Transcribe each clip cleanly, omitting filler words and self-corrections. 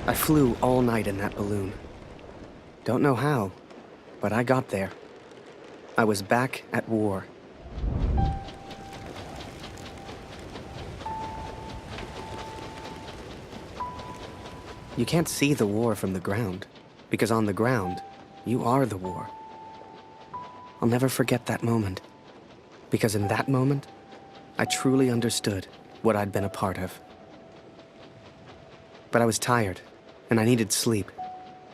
I flew all night in that balloon. Don't know how, but I got there. I was back at war. You can't see the war from the ground, because on the ground, you are the war. I'll never forget that moment, because in that moment, I truly understood what I'd been a part of. But I was tired, and I needed sleep.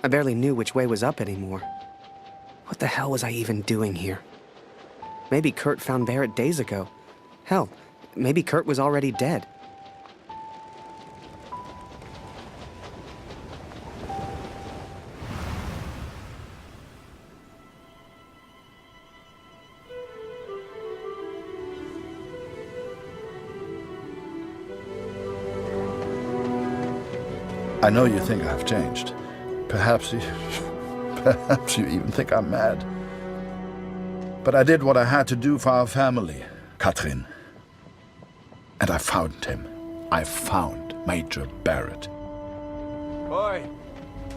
I barely knew which way was up anymore. What the hell was I even doing here? Maybe Kurt found Barrett days ago. Hell, maybe Kurt was already dead. I know you think I've changed. Perhaps you even think I'm mad. But I did what I had to do for our family, Katrin. And I found him. I found Major Barrett. Oi!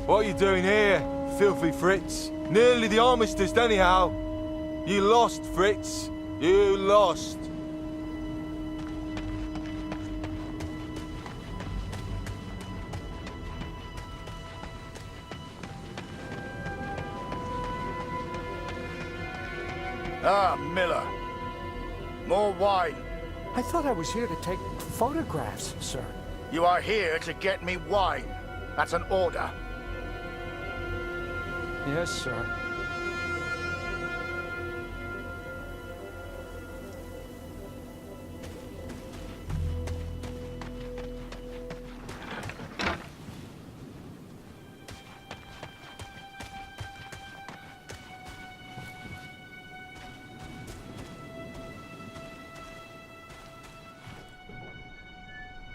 What are you doing here, filthy Fritz? Nearly the armistice, anyhow. You lost, Fritz. You lost. Ah, Miller. More wine. I thought I was here to take photographs, sir. You are here to get me wine. That's an order. Yes, sir.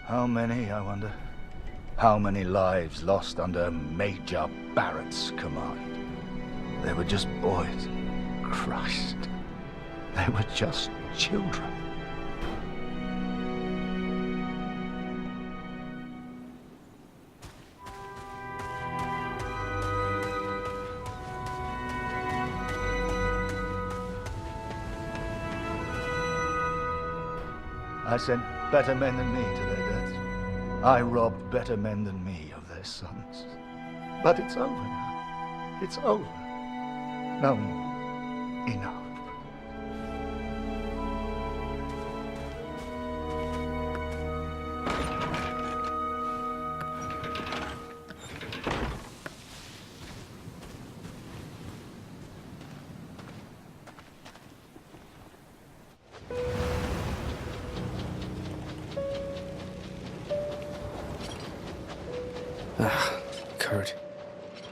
How many, I wonder? How many lives lost under Major Barrett's command? They were just boys. Christ. They were just children. I sent better men than me to their deaths. I robbed better men than me of their sons. But it's over now. It's over. No more. Enough. Kurt.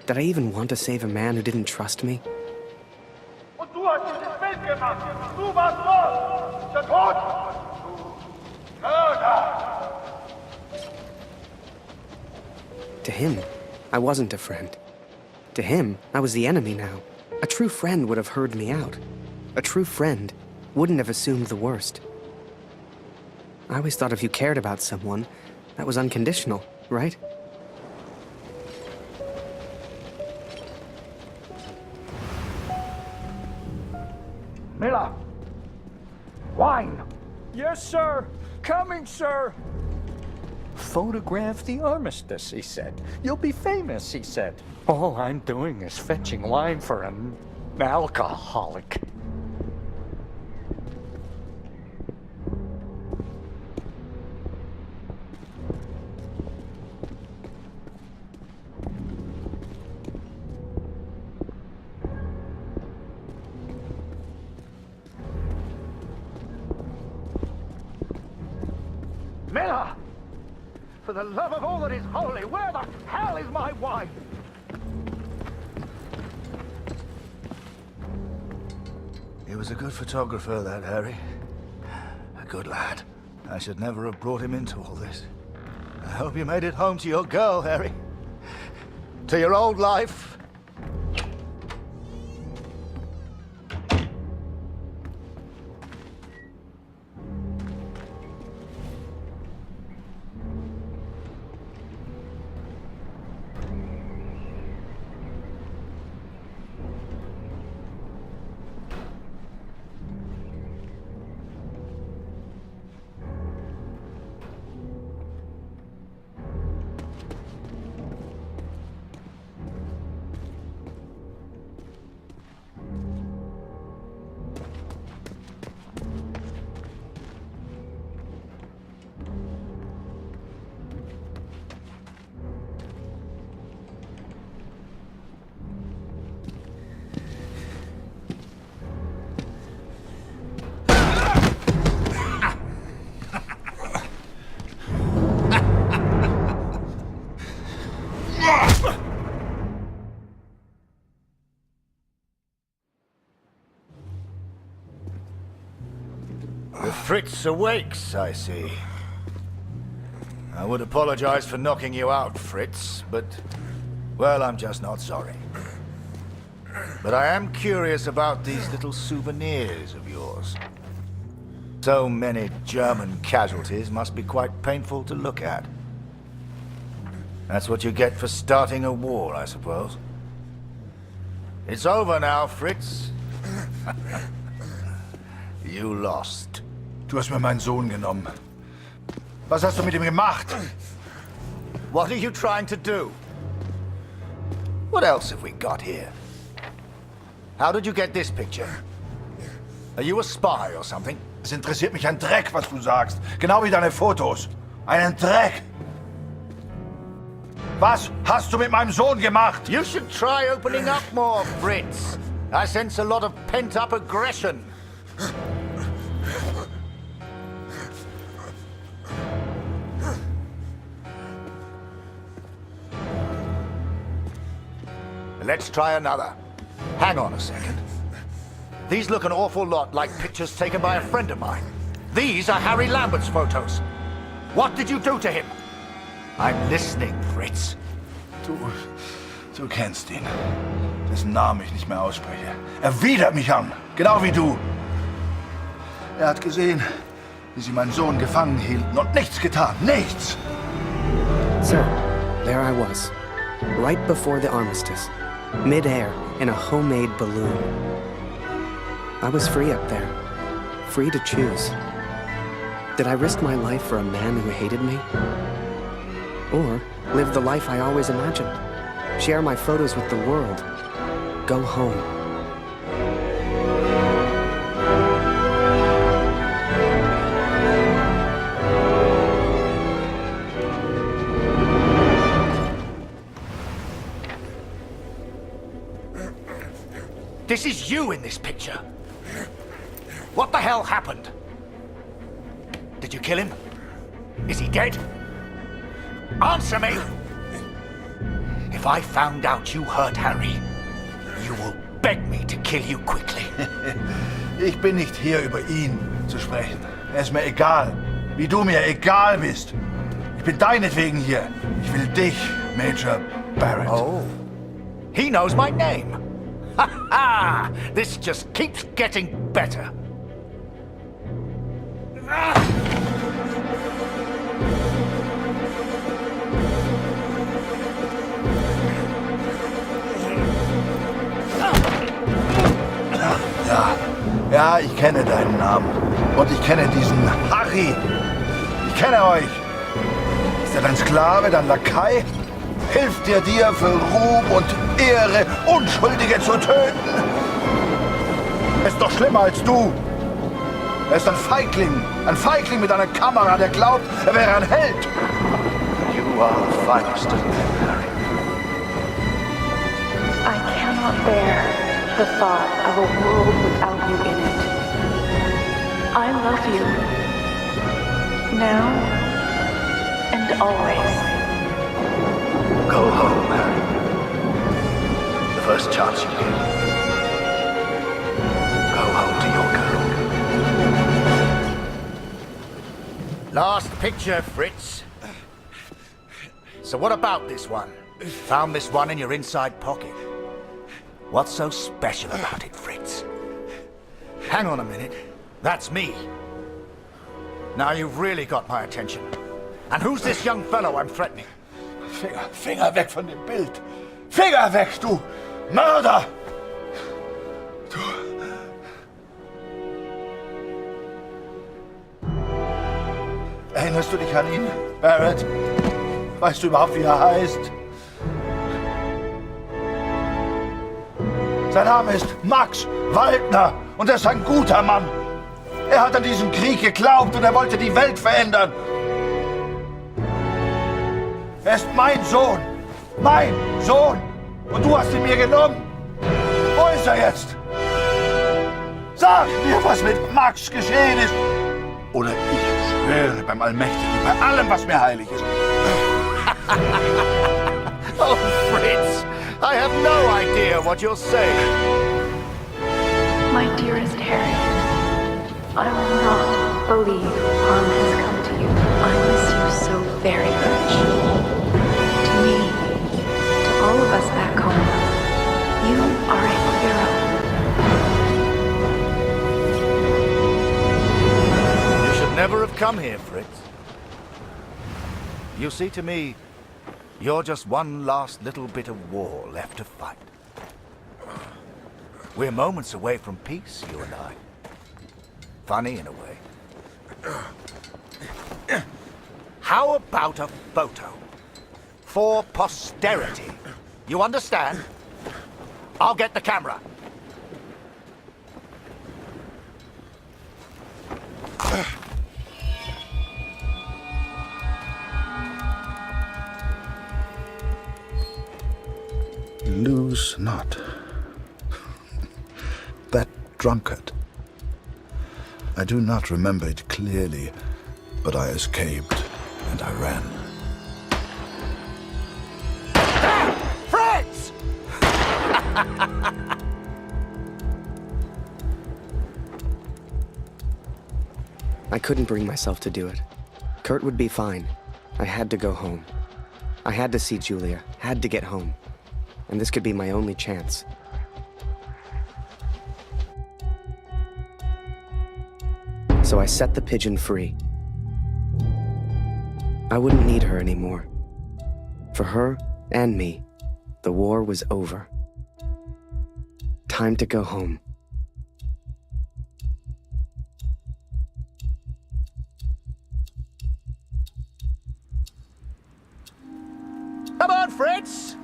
Did I even want to save a man who didn't trust me? Und du hast dieses Bild gemacht. Du warst los. Der Tod. Du Mörder. To him, I wasn't a friend. To him, I was the enemy now. A true friend would have heard me out. A true friend wouldn't have assumed the worst. I always thought if you cared about someone, that was unconditional, right? Miller! Wine! Yes, sir! Coming, sir! Photograph the armistice, he said. You'll be famous, he said. All I'm doing is fetching wine for an alcoholic. Miller! For the love of all that is holy, where the hell is my wine? He was a good photographer, that Harry. A good lad. I should never have brought him into all this. I hope you made it home to your girl, Harry. To your old life. The Fritz awakes, I see. I would apologize for knocking you out, Fritz, but... well, I'm just not sorry. But I am curious about these little souvenirs of yours. So many German casualties must be quite painful to look at. That's what you get for starting a war, I suppose. It's over now, Fritz. You lost. Du hast mir meinen Sohn genommen. Was hast du mit ihm gemacht? What are you trying to do? What else have we got here? How did you get this picture? Are you a spy or something? Es interessiert mich ein Dreck, was du sagst. Genau wie deine Fotos. Einen Dreck. Was hast du mit meinem Sohn gemacht? You should try opening up more, Fritz. I sense a lot of pent-up aggression. Let's try another. Hang on a second. These look an awful lot like pictures taken by a friend of mine. These are Harry Lambert's photos. What did you do to him? I'm listening, Fritz. Du kennst ihn. Dessen Namen ich nicht mehr ausspreche. Er widert mich an. Genau wie du. Er hat gesehen, wie sie meinen Sohn gefangen hielten und nichts getan. Nichts! So, there I was, right before the armistice, mid-air in a homemade balloon. I was free up there, free to choose. Did I risk my life for a man who hated me? Or live the life I always imagined? Share my photos with the world? Go home? This is you in this picture. What the hell happened? Did you kill him? Is he dead? Answer me! If I found out you hurt Harry, you will beg me to kill you quickly. Ich bin nicht hier, über ihn zu sprechen. Er ist mir egal, wie du mir egal bist. Ich bin deinetwegen hier. Ich will dich, Major Barrett. Oh, he knows my name. Ha ha! This just keeps getting better. Ja, ich kenne deinen Namen. Und ich kenne diesen Harry. Ich kenne euch. Ist er dein Sklave, dein Lakai? Hilft dir für Ruhm und Ehre, Unschuldige zu töten? Er ist doch schlimmer als du. Er ist ein Feigling mit einer Kamera, der glaubt, er wäre ein Held. You are the finest of men, Harry. I cannot bear the thought of a world without you in it. I love you. Now and always. Go home, Harry. The first chance you get. Go home to your girl. Last picture, Fritz. So what about this one? Found this one in your inside pocket. What's so special about it, Fritz? Hang on a minute. That's me. Now you've really got my attention. And who's this young fellow I'm threatening? Finger weg von dem Bild. Finger weg, du Mörder! Du... Erinnerst du dich an ihn, Barrett? Weißt du überhaupt, wie er heißt? Sein Name ist Max Waldner und er ist ein guter Mann. Er hat an diesen Krieg geglaubt und er wollte die Welt verändern. Er ist mein Sohn. Mein Sohn. Und du hast ihn mir genommen. Wo ist er jetzt? Sag mir, was mit Max geschehen ist. Oder ich schwöre beim Allmächtigen, bei allem, was mir heilig ist. Oh, Fritz, I have no idea what you're saying. My dearest Harry, I will not believe harm has come to you. I miss you so very much. To me, to all of us back home, you are a hero. You should never have come here, Fritz. You see, to me, you're just one last little bit of war left to fight. We're moments away from peace, you and I. Funny in a way. How about a photo? For posterity. You understand? I'll get the camera. Lose not. That drunkard. I do not remember it clearly, but I escaped and I ran. Fritz! I couldn't bring myself to do it. Kurt would be fine. I had to go home. I had to see Julia, had to get home. And this could be my only chance. So I set the pigeon free. I wouldn't need her anymore. For her and me, the war was over. Time to go home. Come on, Fritz!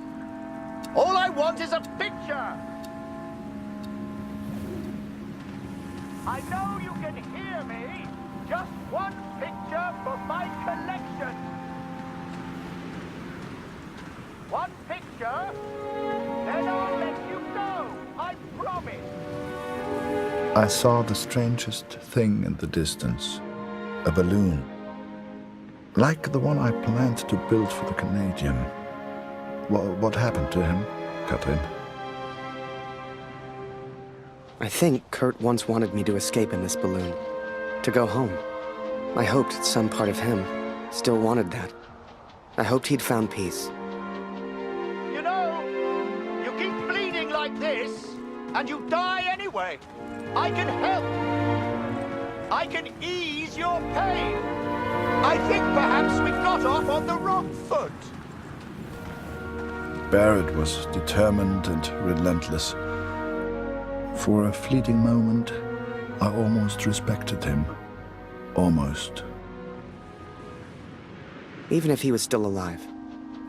All I want is a picture! I know you can hear me. Just one picture for my collection. One picture, then I'll let you go. I promise. I saw the strangest thing in the distance. A balloon. Like the one I planned to build for the Canadian. What happened to him, Katrin? I think Kurt once wanted me to escape in this balloon. To go home. I hoped some part of him still wanted that. I hoped he'd found peace. You know, you keep bleeding like this, and you die anyway. I can help. I can ease your pain. I think perhaps we got off on the wrong foot. Barrett was determined and relentless. For a fleeting moment, I almost respected him. Almost. Even if he was still alive,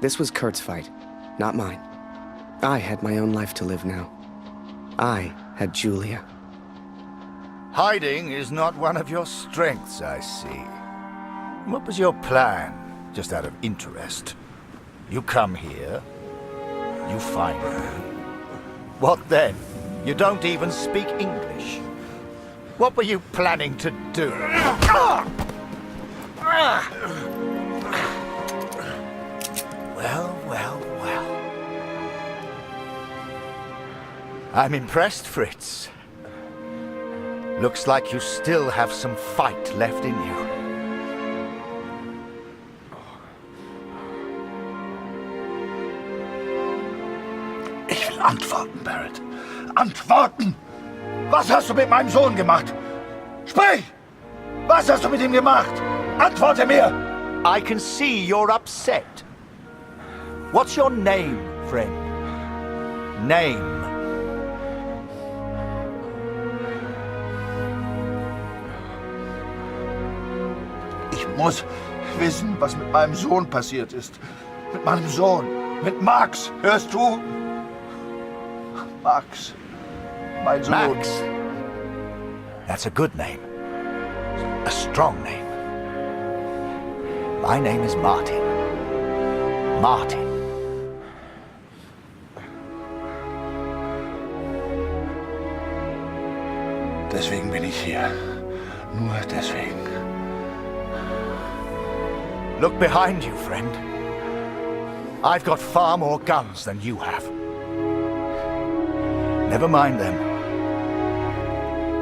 this was Kurt's fight, not mine. I had my own life to live now. I had Julia. Hiding is not one of your strengths, I see. What was your plan, just out of interest? You come here, you find me. What then? You don't even speak English. What were you planning to do? Well, well, well. I'm impressed, Fritz. Looks like you still have some fight left in you. Ich will antworten, Barrett. Antworten! Was hast du mit meinem Sohn gemacht? Sprich! Was hast du mit ihm gemacht? Antworte mir! I can see you're upset. What's your name, friend? Name. Ich muss wissen, was mit meinem Sohn passiert ist. Mit meinem Sohn. Mit Max. Hörst du? Max. Mein Sohn. Max. That's a good name. A strong name. My name is Martin. Martin. Deswegen bin ich hier. Nur deswegen. Look behind you, friend. I've got far more guns than you have. Never mind them.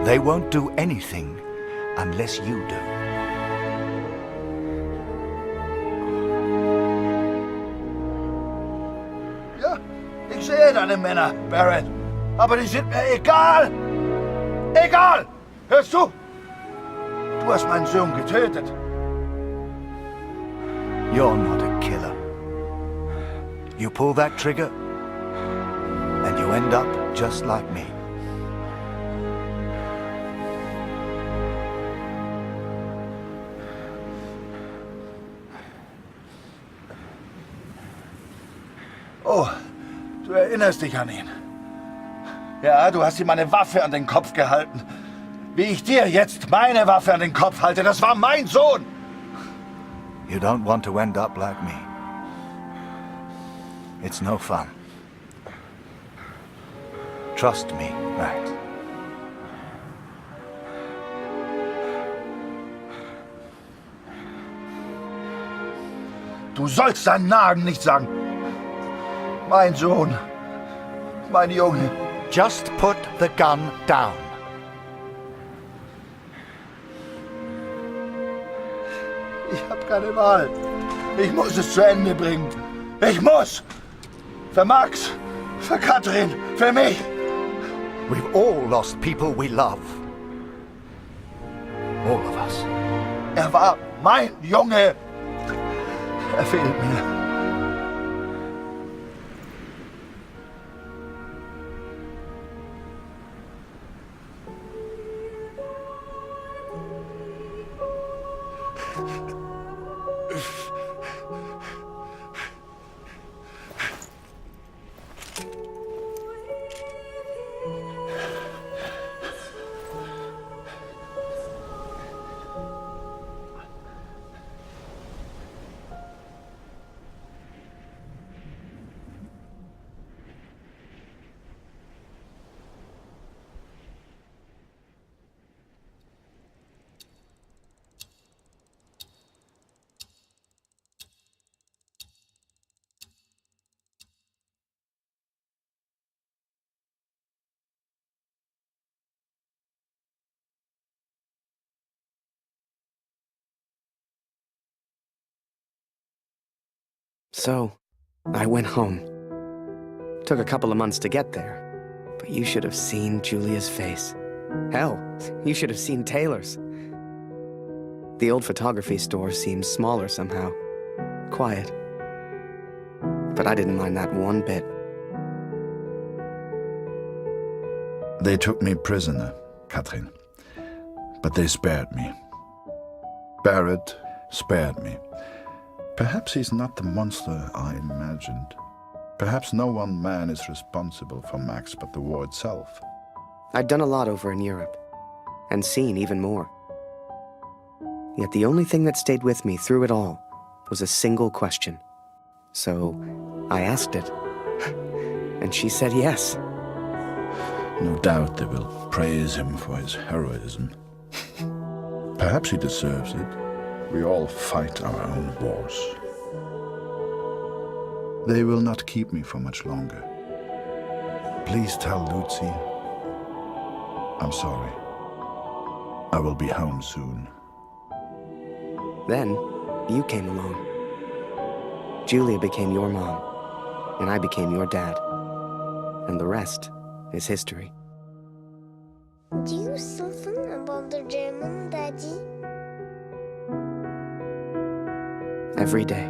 They won't do anything unless you do. Ja, ich sehe deine Männer, Barrett. Aber die sind mir egal. Egal! Hörst du? Du hast meinen Sohn getötet. You're not a killer. You pull that trigger, and you end up just like me. Oh, du erinnerst dich an ihn. Ja, du hast ihm eine Waffe an den Kopf gehalten. Wie ich dir jetzt meine Waffe an den Kopf halte, das war mein Sohn! You don't want to end up like me. It's no fun. Trust me, Max. Du sollst seinen Namen nicht sagen. Mein Sohn. Mein Junge. Just put the gun down. Ich habe keine Wahl. Ich muss es zu Ende bringen. Ich muss! Für Max, für Katrin, für mich. We've all lost people we love. All of us. Er war mein Junge. Er fehlt mir. So, I went home. Took a couple of months to get there, but you should have seen Julia's face. Hell, you should have seen Taylor's. The old photography store seemed smaller somehow. Quiet. But I didn't mind that one bit. They took me prisoner, Katrin. But they spared me. Barrett spared me. Perhaps he's not the monster I imagined. Perhaps no one man is responsible for Max but the war itself. I'd done a lot over in Europe, and seen even more. Yet the only thing that stayed with me through it all was a single question. So I asked it, and she said yes. No doubt they will praise him for his heroism. Perhaps he deserves it. We all fight our own wars. They will not keep me for much longer. Please tell Lucy I'm sorry. I will be home soon. Then, you came along. Julia became your mom, and I became your dad. And the rest is history. Do you still think about the German, Daddy? Every day.